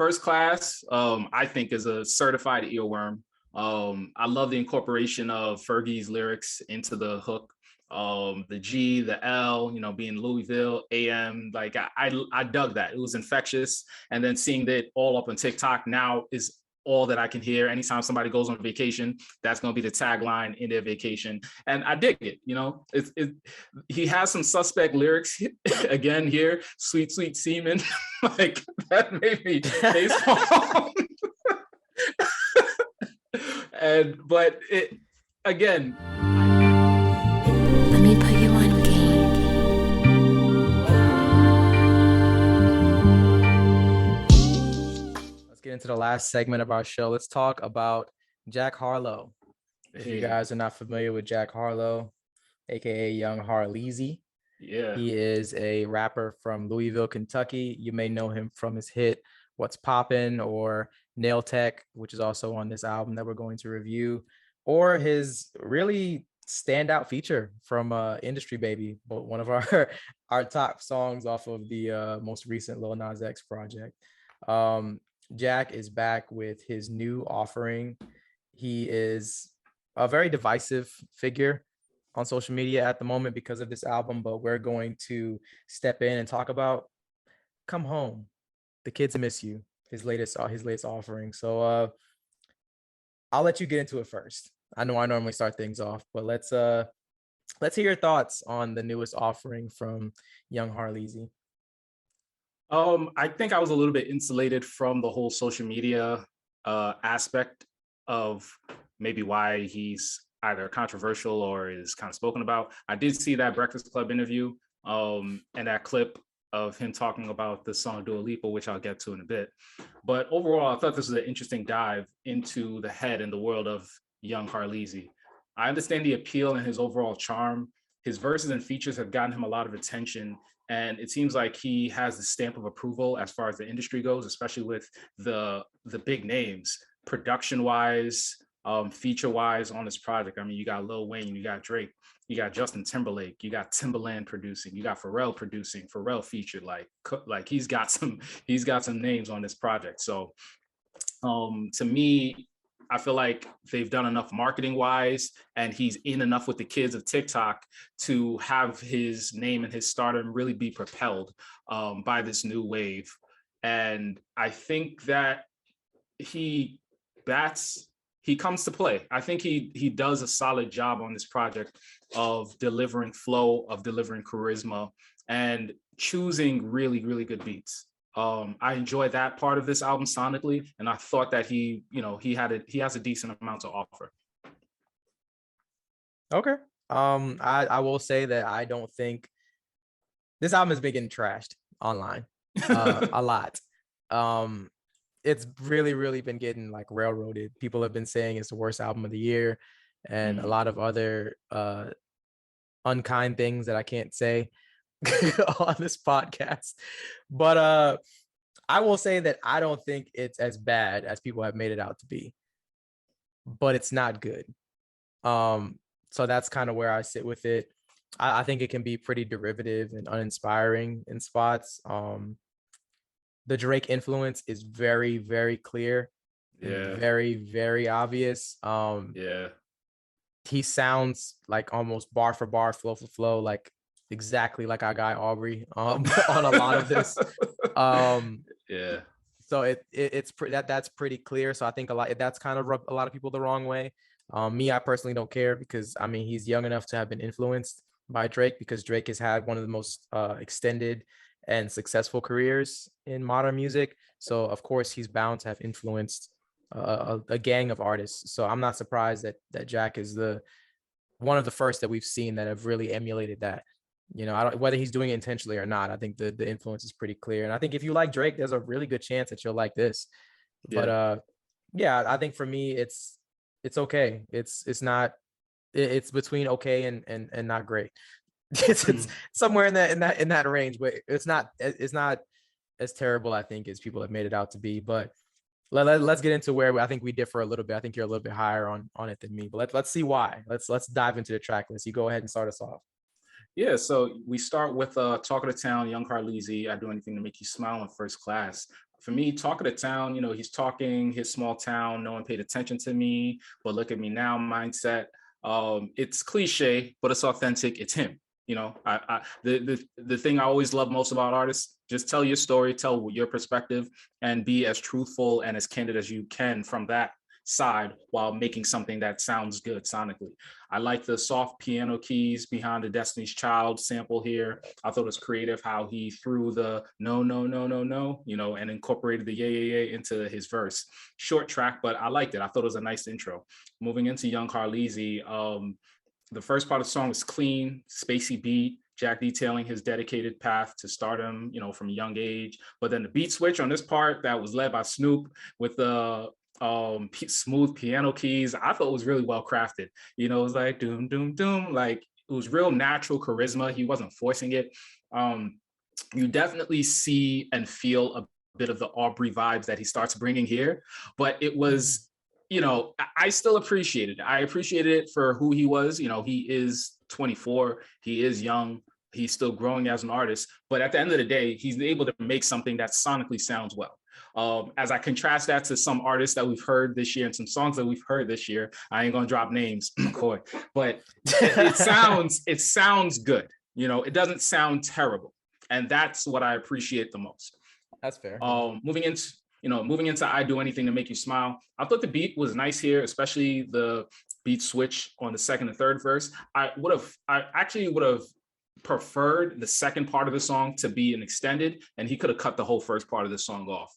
First Class, I think, is a certified earworm. I love the incorporation of Fergie's lyrics into the hook. The G, the L, being Louisville, AM, like I dug that. It was infectious. And then seeing that all up on TikTok now is all that I can hear. Anytime somebody goes on vacation, that's going to be the tagline in their vacation. And I dig it. He has some suspect lyrics again here. Sweet, sweet semen. Like that made me face palm. But it again. Let me put you on game. Let's get into the last segment of our show. Let's talk about Jack Harlow. If you guys are not familiar with Jack Harlow, aka Young Harleezy, he is a rapper from Louisville, Kentucky. You may know him from his hit What's Poppin' or Nail Tech, which is also on this album that we're going to review, or his really standout feature from Industry Baby, one of our top songs off of the most recent Lil Nas X project. Jack is back with his new offering. He is a very divisive figure on social media at the moment because of this album, but we're going to step in and talk about Come Home, The Kids Miss You, his latest offering. So I'll let you get into it first. I know I normally start things off, but let's hear your thoughts on the newest offering from Young Harleezy. I think I was a little bit insulated from the whole social media aspect of maybe why he's either controversial or is kind of spoken about. I did see that Breakfast Club interview and that clip of him talking about the song Dua Lipa, which I'll get to in a bit. But overall, I thought this was an interesting dive into the head and the world of Young Harleezy. I understand the appeal and his overall charm. His verses and features have gotten him a lot of attention, and it seems like he has the stamp of approval as far as the industry goes, especially with the big names, production-wise, feature-wise on this project. I mean, you got Lil Wayne, you got Drake, you got Justin Timberlake, you got Timbaland producing, you got Pharrell producing, Pharrell featured. Like he's got some names on this project. So to me, I feel like they've done enough marketing wise, and he's in enough with the kids of TikTok to have his name and his stardom really be propelled by this new wave. And I think that he comes to play. I think he does a solid job on this project of delivering flow, of delivering charisma, and choosing really, really good beats. I enjoy that part of this album sonically, and I thought that he has a decent amount to offer. Okay. I will say that I don't think this album has been getting trashed online a lot. It's really, really been getting like railroaded. People have been saying it's the worst album of the year, and a lot of other unkind things that I can't say on this podcast. But I will say that I don't think it's as bad as people have made it out to be, but it's not good. So that's kind of where I sit with it. I think it can be pretty derivative and uninspiring in spots. The Drake influence is very, very clear. Yeah. Very, very obvious. He sounds like almost bar for bar, flow for flow, like exactly like our guy Aubrey on a lot of this. So that's pretty clear. So I think that's kind of rubbed a lot of people the wrong way. Me, I personally don't care, because I mean, he's young enough to have been influenced by Drake, because Drake has had one of the most extended and successful careers in modern music. So of course he's bound to have influenced a gang of artists. So I'm not surprised that Jack is one of the first that we've seen that have really emulated that. Whether he's doing it intentionally or not, I think the influence is pretty clear. And I think if you like Drake, there's a really good chance that you'll like this. But I think for me, it's okay. It's not. It's between okay and not great. It's somewhere in that range, but it's not as terrible, I think, as people have made it out to be. But let's get into where I think we differ a little bit. I think you're a little bit higher on it than me, but let's see why. Let's dive into the track list. You go ahead and start us off. Yeah, so we start with Talk of the Town, Young Harleezy, I Do Anything to Make You Smile in First Class. for me, talk of the town, he's talking his small town, no one paid attention to me, but look at me now mindset. It's cliche, but it's authentic. It's him. The thing I always love most about artists, just tell your story, tell your perspective, and be as truthful and as candid as you can from that side while making something that sounds good sonically. I like the soft piano keys behind the Destiny's Child sample here. I thought it was creative how he threw the no, no, no, no, no, and incorporated the yeah, yeah, yeah into his verse. Short track, but I liked it. I thought it was a nice intro. Moving into Young Harleasy, the first part of the song is clean, spacey beat, Jack detailing his dedicated path to stardom, from a young age. But then the beat switch on this part that was led by Snoop with the smooth piano keys, I thought was really well crafted. It was like doom, doom, doom. Like it was real natural charisma. He wasn't forcing it. You definitely see and feel a bit of the Aubrey vibes that he starts bringing here, but it was, I still appreciated it. I appreciated it for who he was. He is 24. He is young. He's still growing as an artist. But at the end of the day, he's able to make something that sonically sounds well. As I contrast that to some artists that we've heard this year and some songs that we've heard this year, I ain't gonna drop names, McCoy, but it sounds good. It doesn't sound terrible, and that's what I appreciate the most. That's fair. Moving into I Do Anything to Make You Smile, I thought the beat was nice here, especially the beat switch on the second and third verse. I actually would have preferred the second part of the song to be an extended, and he could have cut the whole first part of the song off.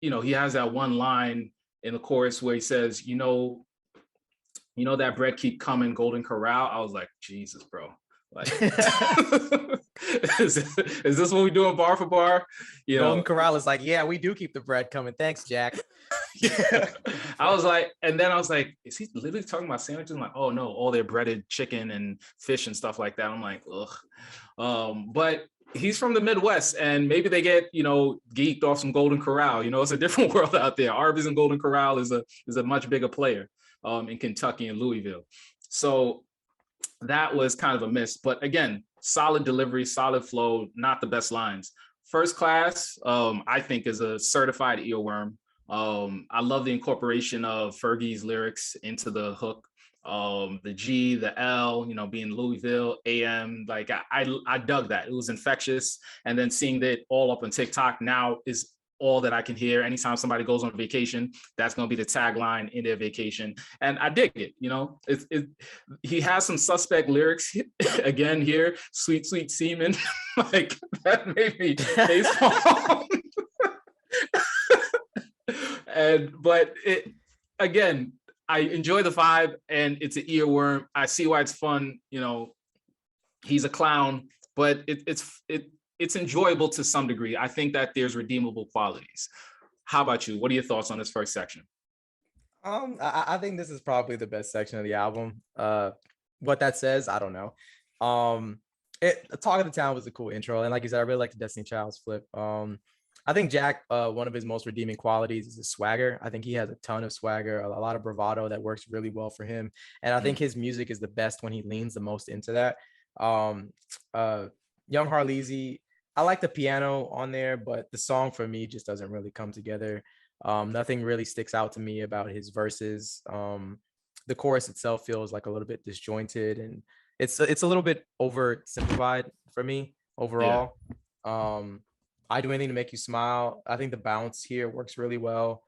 He has that one line in the chorus where he says, that bread keep coming, Golden Corral. I was like, Jesus, bro. Like, is this what we doing bar for bar? Golden Corral is like, yeah, we do keep the bread coming. Thanks, Jack. I was like, is he literally talking about sandwiches? I'm like, oh no, all their breaded chicken and fish and stuff like that. I'm like, ugh. But he's from the Midwest, and maybe they get, geeked off some Golden Corral. It's a different world out there. Arby's and Golden Corral is a much bigger player in Kentucky and Louisville. So that was kind of a miss. But again, solid delivery, solid flow, not the best lines. First Class, I think, is a certified earworm. I love the incorporation of Fergie's lyrics into the hook. The G, the L, being Louisville, AM, like I dug that. It was infectious. And then seeing that all up on TikTok now is all that I can hear. Anytime somebody goes on vacation, that's going to be the tagline in their vacation. And I dig it. He has some suspect lyrics again here. Sweet, sweet semen. Like that made me face palm. But again, I enjoy the vibe, and it's an earworm. I see why it's fun. He's a clown, but it's enjoyable to some degree. I think that there's redeemable qualities. How about you? What are your thoughts on this first section? I think this is probably the best section of the album. What that says, I don't know. Talk of the Town was a cool intro, and like you said, I really like the Destiny Child's flip. I think Jack, one of his most redeeming qualities is his swagger. I think he has a ton of swagger, a lot of bravado that works really well for him. And I think his music is the best when he leans the most into that. Young Harleasy, I like the piano on there, but the song for me just doesn't really come together. Nothing really sticks out to me about his verses. The chorus itself feels like a little bit disjointed, and it's a little bit oversimplified for me overall. Yeah. I Do Anything to Make You Smile. I think the bounce here works really well.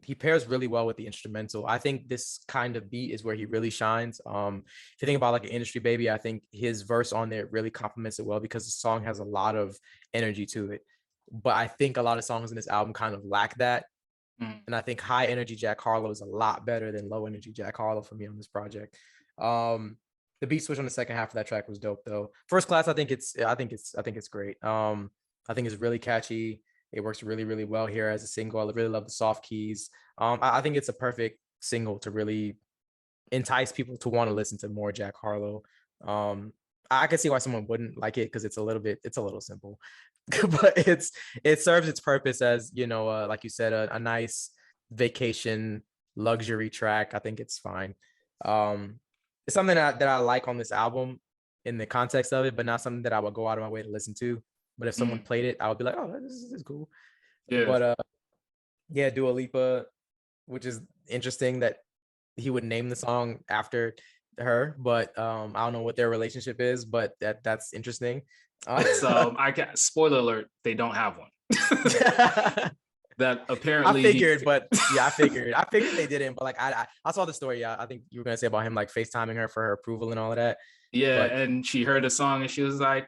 He pairs really well with the instrumental. I think this kind of beat is where he really shines. If you think about like an Industry Baby, I think his verse on there really complements it well because the song has a lot of energy to it. But I think a lot of songs in this album kind of lack that. And I think high energy Jack Harlow is a lot better than low energy Jack Harlow for me on this project. The beat switch on the second half of that track was dope though. First Class, I think it's great. I think it's really catchy. It works really, really well here as a single. I really love the soft keys. I think it's a perfect single to really entice people to want to listen to more Jack Harlow. I can see why someone wouldn't like it because it's a little simple, but it serves its purpose as, like you said, a nice vacation luxury track. I think it's fine. It's something that I like on this album in the context of it, but not something that I would go out of my way to listen to. but if someone played it, I would be like, oh, this is cool. Yeah. But yeah, Dua Lipa, which is interesting that he would name the song after her, but I don't know what their relationship is, but that's interesting. It's I got spoiler alert, they don't have one. That apparently I figured, but yeah, I figured they didn't, but like I saw the story. Yeah, I think you were gonna say about him like FaceTiming her for her approval and all of that. Yeah, but, and she heard the song and she was like,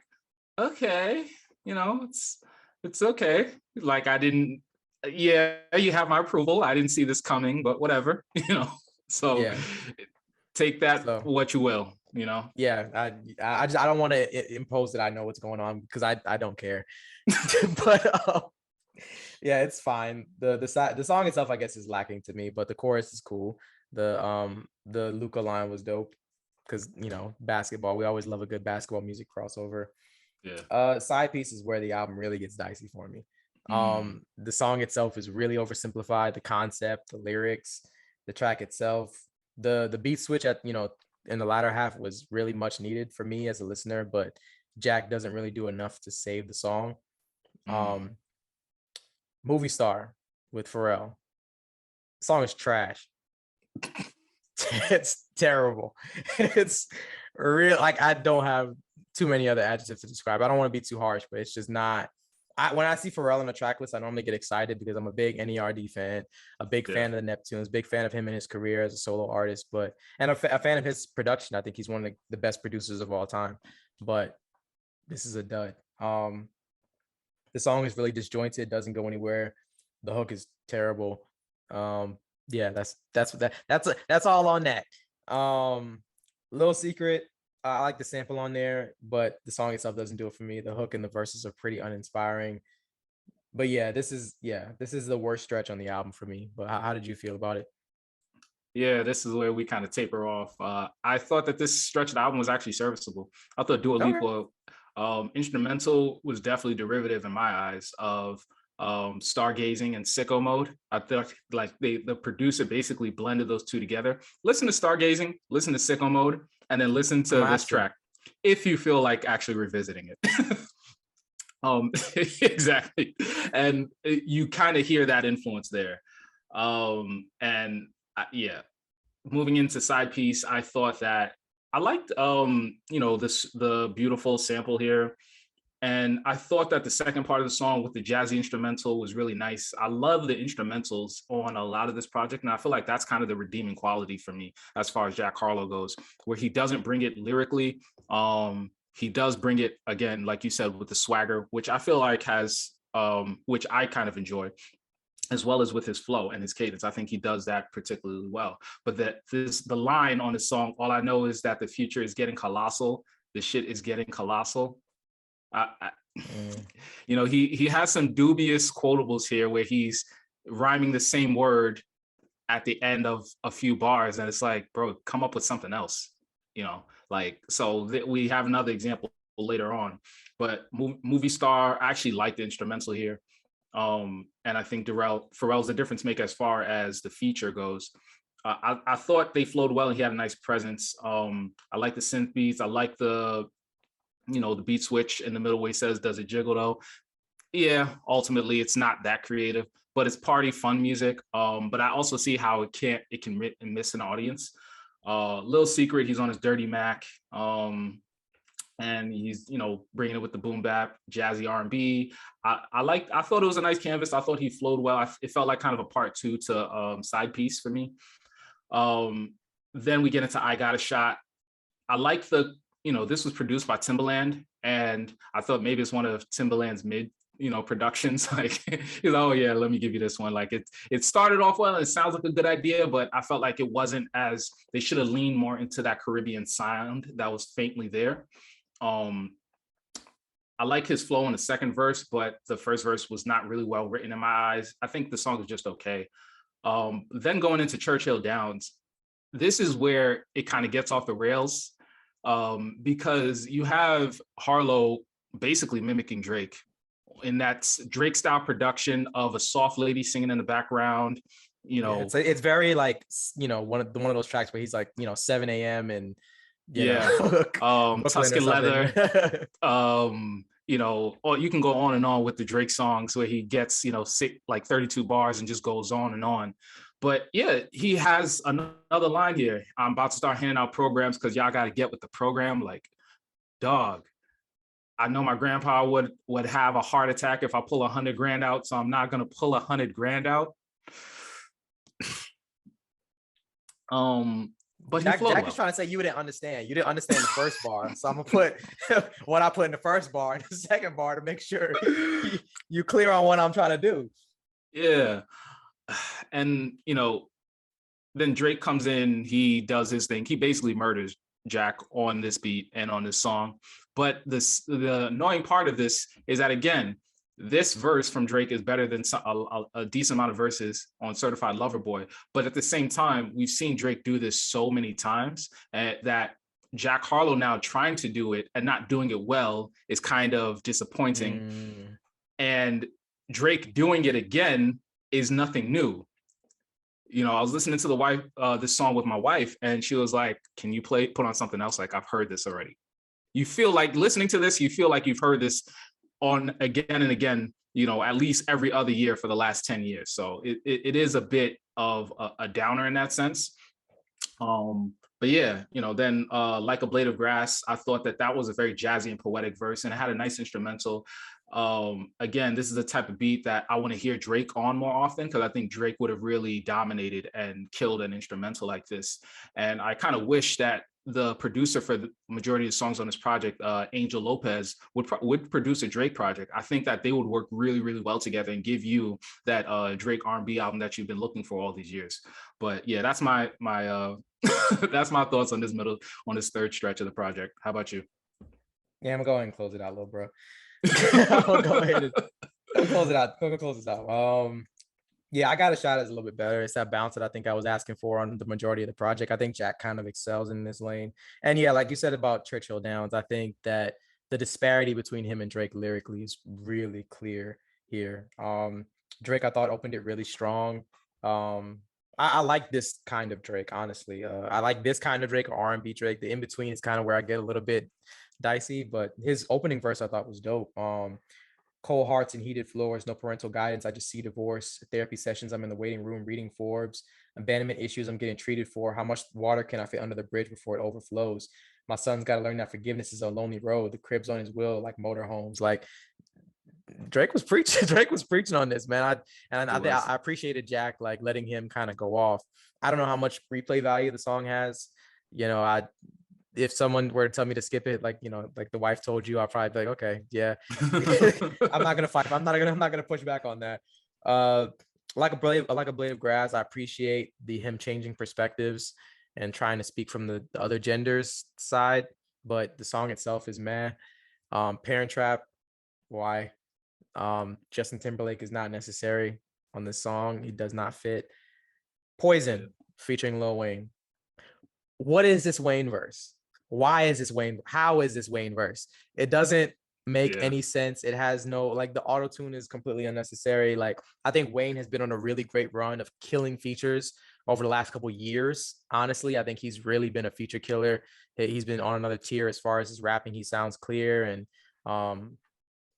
okay, it's okay. Like I didn't, yeah, you have my approval. I didn't see this coming, but whatever, So yeah. Take that what you will, Yeah, I don't want to impose that I know what's going on because I don't care. But yeah, it's fine. The song itself, I guess, is lacking to me, but the chorus is cool. The Luca line was dope because basketball. We always love a good basketball music crossover. Yeah. Side piece is where the album really gets dicey for me. The song itself is really oversimplified. The concept, the lyrics, the track itself, the beat switch at in the latter half was really much needed for me as a listener, but Jack doesn't really do enough to save the song. Movie Star with Pharrell. The song is trash. It's terrible. It's real. Like I don't have too many other adjectives to describe. I don't want to be too harsh, but it's just not. When I see Pharrell on the track list, I normally get excited because I'm a big NERD fan, a big fan of the Neptunes, big fan of him and his career as a solo artist, and a fan of his production. I think he's one of the best producers of all time. But this is a dud. The song is really disjointed, doesn't go anywhere. The hook is terrible. Yeah, that's all on that. Little Secret, I like the sample on there, but the song itself doesn't do it for me. The hook and the verses are pretty uninspiring. But yeah, this is the worst stretch on the album for me. But how did you feel about it? Yeah, this is where we kind of taper off. I thought that this stretch of the album was actually serviceable. I thought Dua Lipa instrumental was definitely derivative in my eyes of Stargazing and Sicko Mode. I thought like the producer basically blended those two together. Listen to Stargazing, listen to Sicko Mode, and then listen to this track if you feel like actually revisiting it. Exactly, and you kind of hear that influence there. Yeah, moving into side piece, I thought that I liked the beautiful sample here. And I thought that the second part of the song with the jazzy instrumental was really nice. I love the instrumentals on a lot of this project. And I feel like that's kind of the redeeming quality for me as far as Jack Harlow goes, where he doesn't bring it lyrically. He does bring it, again, like you said, with the swagger, which I feel like which I kind of enjoy, as well as with his flow and his cadence. I think he does that particularly well. But the line on the song, all I know is that the future is getting colossal. The shit is getting colossal. He has some dubious quotables here where he's rhyming the same word at the end of a few bars, and it's like, bro, come up with something else. We have another example later on. But Movie Star, I actually like the instrumental here. And I think Pharrell's the difference maker as far as the feature goes. I thought they flowed well and he had a nice presence. I like the synth beats. I like the beat switch in the middle where he says, does it jiggle though? Yeah, ultimately it's not that creative, but it's party fun music. But I also see how it can miss an audience. Little Secret, he's on his Dirty Mac. And he's bringing it with the boom bap, jazzy R&B. I thought it was a nice canvas. I thought he flowed well. It felt like kind of a part two to side piece for me. Then we get into I Got a Shot. I like this was produced by Timbaland, and I thought maybe it's one of Timbaland's mid productions. Like he's like, oh yeah, let me give you this one. Like it started off well and it sounds like a good idea, but I felt like it wasn't as, they should have leaned more into that Caribbean sound that was faintly there. I like his flow in the second verse, but the first verse was not really well written in my eyes. I think the song is just okay. Then going into Churchill Downs, this is where it kind of gets off the rails, because you have Harlow basically mimicking Drake in that Drake style production of a soft lady singing in the background. It's very like one of those tracks where he's like 7 a.m. and Tuscan Leather. you know, or you can go on and on with the Drake songs where he gets, you know, 32 bars and just goes on and on. But yeah, he has another line here. I'm about to start handing out programs because y'all got to get with the program. Like, dog, I know my grandpa would have a heart attack if I pull 100 grand out, so I'm not gonna pull 100 grand out. But Jack he flowed is well. trying to say you didn't understand. You didn't understand the first bar, so I'm gonna put what I put in the first bar in the second bar to make sure you clear on what I'm trying to do. Yeah, and you know, then Drake comes in, he does his thing. He basically murders Jack on this beat and on this song. But the annoying part of this is that, again, this verse from Drake is better than a decent amount of verses on Certified Lover Boy. But at the same time, we've seen Drake do this so many times that Jack Harlow now trying to do it and not doing it well is kind of disappointing. And Drake doing it again is nothing new. You know, I was listening to this song with my wife, and she was like, "Can you put on something else? Like, I've heard this already." You feel like listening to this, you feel like you've heard this on again and again, you know, at least every other year for the last 10 years. So it is a bit of a downer in that sense. But yeah, you know, then Like a Blade of Grass, I thought that was a very jazzy and poetic verse, and it had a nice instrumental. Again, this is the type of beat that I want to hear Drake on more often, because I think Drake would have really dominated and killed an instrumental like this. And I kind of wish that the producer for the majority of the songs on this project, Angel Lopez, would produce a Drake project. I think that they would work really, really well together and give you that Drake R&B album that you've been looking for all these years. But yeah, that's my that's my thoughts on this third stretch of the project. How about you? Yeah, I'm gonna go ahead and close it out, little bro. I'll go ahead and close it out. Go close this out. Yeah, I got a shot as a little bit better. It's that bounce that I think I was asking for on the majority of the project. I think Jack kind of excels in this lane. And yeah, like you said about Churchill Downs, I think that the disparity between him and Drake lyrically is really clear here. Drake, I thought, opened it really strong. I like this kind of Drake, honestly. I like this kind of Drake, or R&B Drake. The in-between is kind of where I get a little bit dicey, but his opening verse I thought was dope. Cold hearts and heated floors, no parental guidance. I just see divorce. Therapy sessions, I'm in the waiting room reading Forbes. Abandonment issues, I'm getting treated for. How much water can I fit under the bridge before it overflows? My son's got to learn that forgiveness is a lonely road. The crib's on his will, like motorhomes. Like Drake was preaching. Drake was preaching on this, man. I appreciated Jack like letting him kind of go off. I don't know how much replay value the song has. You know, if someone were to tell me to skip it, like, you know, like the wife told you, I'll probably be like, okay, yeah. I'm not gonna fight. I'm not gonna push back on that. Like a blade of grass. I appreciate him changing perspectives and trying to speak from the other gender's side, but the song itself is meh. Parent Trap, why? Justin Timberlake is not necessary on this song. He does not fit. Poison featuring Lil Wayne. What is this Wayne verse? Why is this Wayne? How is this Wayne verse? It doesn't make any sense. It has no, like, the auto tune is completely unnecessary. Like, I think Wayne has been on a really great run of killing features over the last couple of years. Honestly, I think he's really been a feature killer. He's been on another tier as far as his rapping. He sounds clear and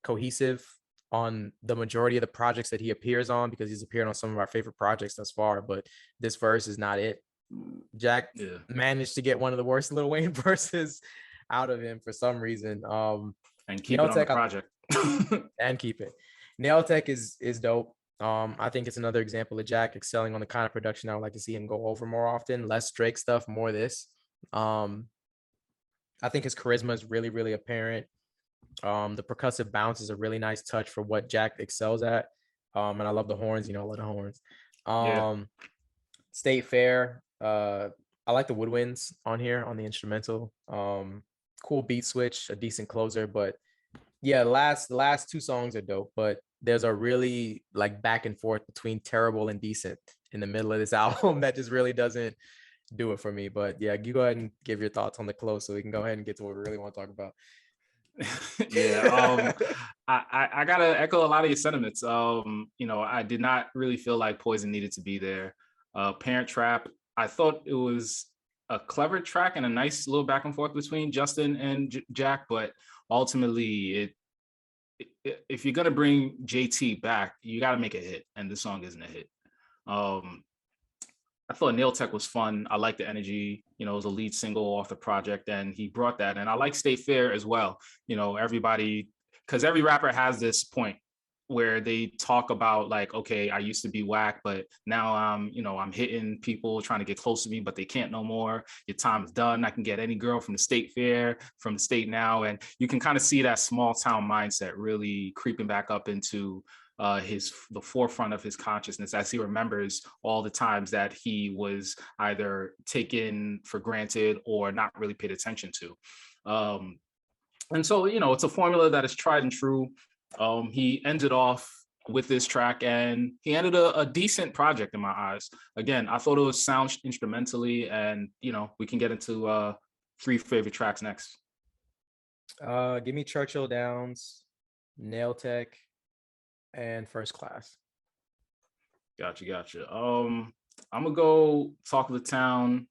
cohesive on the majority of the projects that he appears on, because he's appeared on some of our favorite projects thus far. But this verse is not it. Jack managed to get one of the worst Lil Wayne verses out of him for some reason. And keep it on the project. And keep it. Nail Tech is dope. I think it's another example of Jack excelling on the kind of production I would like to see him go over more often. Less Drake stuff, more this. I think his charisma is really, really apparent. The percussive bounce is a really nice touch for what Jack excels at. And I love the horns, you know, I love the horns. State Fair. I like the woodwinds on here on the instrumental. Cool beat switch, a decent closer, but yeah, the last two songs are dope, but there's a really like back and forth between terrible and decent in the middle of this album that just really doesn't do it for me. But yeah, you go ahead and give your thoughts on the close so we can go ahead and get to what we really want to talk about. I gotta echo a lot of your sentiments. You know, I did not really feel like Poison needed to be there. Parent Trap, I thought it was a clever track and a nice little back and forth between Justin and Jack, but ultimately if you're gonna bring JT back, you got to make a hit, and this song isn't a hit. I thought Nail Tech was fun. I like the energy. You know, it was a lead single off the project, and he brought that. And I like State Fair as well. You know, everybody, because every rapper has this point where they talk about like, okay, I used to be whack, but now I'm hitting people trying to get close to me, but they can't no more. Your time is done. I can get any girl from the State Fair, from the state now. And you can kind of see that small town mindset really creeping back up into the forefront of his consciousness as he remembers all the times that he was either taken for granted or not really paid attention to. And so, you know, it's a formula that is tried and true. He ended off with this track, and he ended a decent project in my eyes. Again, I thought it was sound instrumentally, and you know, we can get into 3 favorite tracks next. Give me Churchill Downs, Nail Tech, and First Class. Gotcha. I'm gonna go Talk of the Town,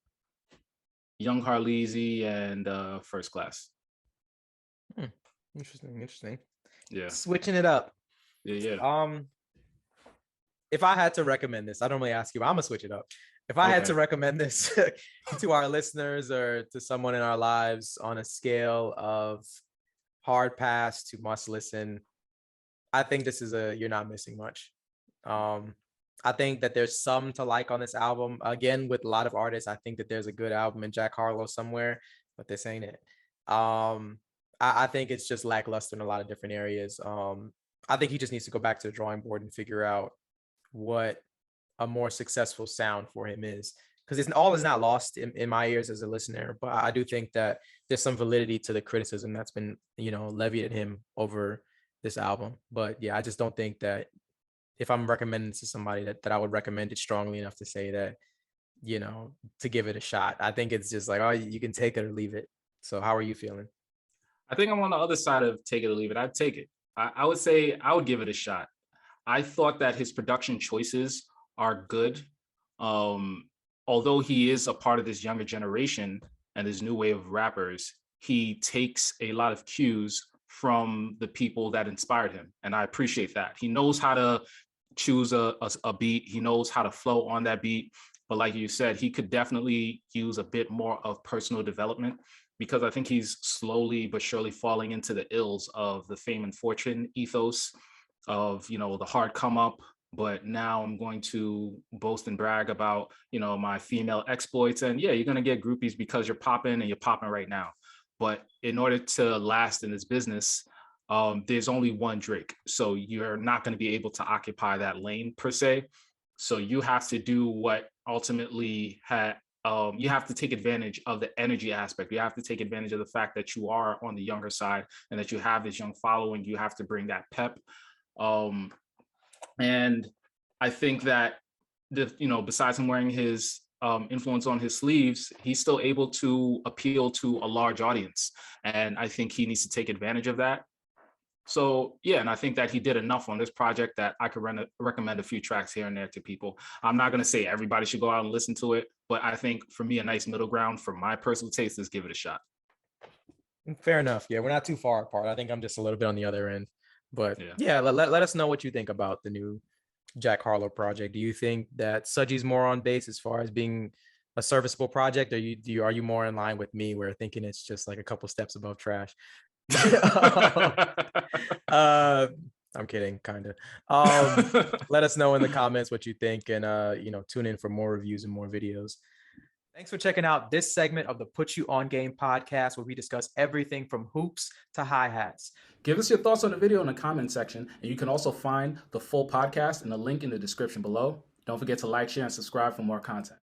Young Harleezy, and First Class. Interesting. Yeah. Switching it up. Yeah. If I had to recommend this, I don't really ask you, but I'm gonna switch it up. If I had to recommend this to our listeners or to someone in our lives on a scale of hard pass to must listen, I think this is you're not missing much. I think that there's some to like on this album. Again, with a lot of artists, I think that there's a good album in Jack Harlow somewhere, but this ain't it. I think it's just lackluster in a lot of different areas. I think he just needs to go back to the drawing board and figure out what a more successful sound for him is. Because all is not lost in my ears as a listener, but I do think that there's some validity to the criticism that's been, you know, levied at him over this album. But yeah, I just don't think that if I'm recommending to somebody that I would recommend it strongly enough to say that, you know, to give it a shot. I think it's just like, oh, you can take it or leave it. So how are you feeling? I think I'm on the other side of take it or leave it. I'd take it. I would say I would give it a shot. I thought that his production choices are good. Although he is a part of this younger generation and this new wave of rappers, he takes a lot of cues from the people that inspired him. And I appreciate that. He knows how to choose a beat. He knows how to flow on that beat. But like you said, he could definitely use a bit more of personal development, because I think he's slowly but surely falling into the ills of the fame and fortune ethos of, you know, the hard come up. But now I'm going to boast and brag about, you know, my female exploits. And yeah, you're going to get groupies because you're popping, and you're popping right now. But in order to last in this business, there's only one Drake. So you're not going to be able to occupy that lane per se. So you have to do what ultimately you have to take advantage of the energy aspect. You have to take advantage of the fact that you are on the younger side and that you have this young following. You have to bring that pep. And I think that, besides him wearing his influence on his sleeves, he's still able to appeal to a large audience. And I think he needs to take advantage of that. So yeah, and I think that he did enough on this project that I could recommend a few tracks here and there to people. I'm not going to say everybody should go out and listen to it, but I think for me, a nice middle ground for my personal taste is give it a shot. Fair enough. Yeah, we're not too far apart. I think I'm just a little bit on the other end. But yeah, let us know what you think about the new Jack Harlow project. Do you think that Sudgy's more on base as far as being a serviceable project, or are you more in line with me where thinking it's just like a couple steps above trash? I'm kidding, kind of. Let us know in the comments what you think, and tune in for more reviews and more videos. Thanks for checking out this segment of the Put You On Game podcast, where we discuss everything from hoops to hi-hats. Give us your thoughts on the video in the comment section, and you can also find the full podcast in the link in the description below. Don't forget to like, share, and subscribe for more content.